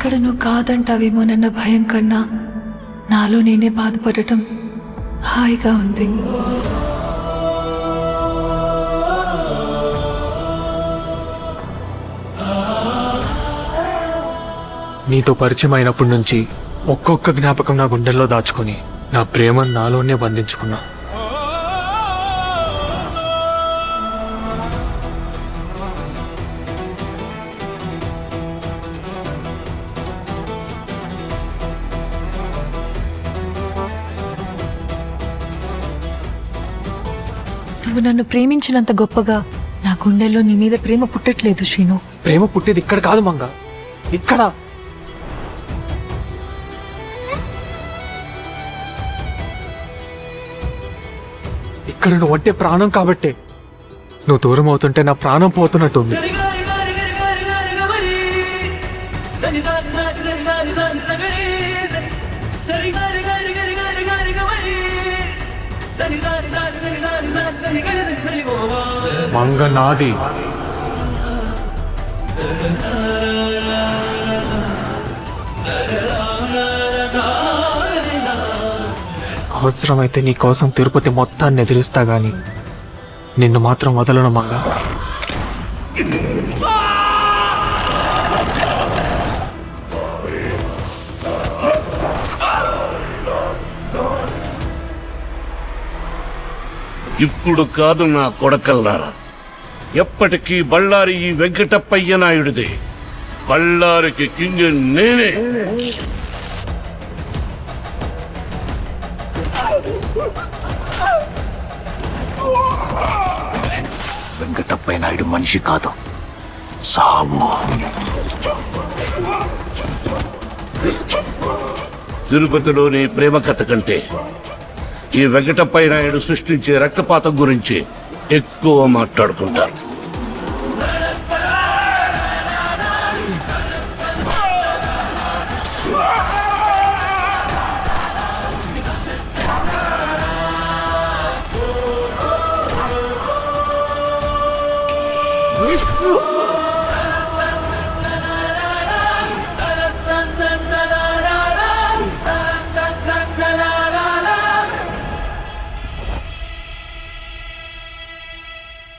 ఇక్కడ నువ్వు కాదంటావేమోనన్న భయం కన్నా నాలో నేనే బాధపడటం హాయిగా ఉంది. నీతో పరిచయం అయినప్పటి నుంచి ఒక్కొక్క జ్ఞాపకం నా గుండెల్లో దాచుకుని నా ప్రేమను నాలోనే బంధించుకున్నా. నువ్వు నన్ను ప్రేమించినంత గొప్పగా నా గుండెల్లో నీ మీద ప్రేమ పుట్టట్లేదు శ్రీను. ప్రేమ పుట్టేది ఇక్కడ కాదు మంగ, ఇక్కడ. ఇక్కడ నువ్వు అంటే ప్రాణం కాబట్టే నువ్వు దూరం అవుతుంటే నా ప్రాణం పోతున్నట్టుంది. మంగ నాది. అవసరమైతే నీ కోసం తిరుపతి మొత్తాన్ని ఎదిరిస్తా గాని నిన్ను మాత్రం వదలను మంగ. ఇప్పుడు కాదు నా కొడకల్లారా, ఎప్పటికీ బళ్ళారి ఈ వెంకటప్పయ్య నాయుడిదే. బళ్ళారికి కింగ్ నేనే. వెంకటప్పయ్య నాయుడు మనిషి కాదు, సావు. తిరుపతిలోని ప్రేమ కథ కంటే ఈ వెంకటప్పయ్య నాయుడు సృష్టించే రక్తపాతం గురించి ఎక్కువ మాట్లాడుకుంటారు. Oh!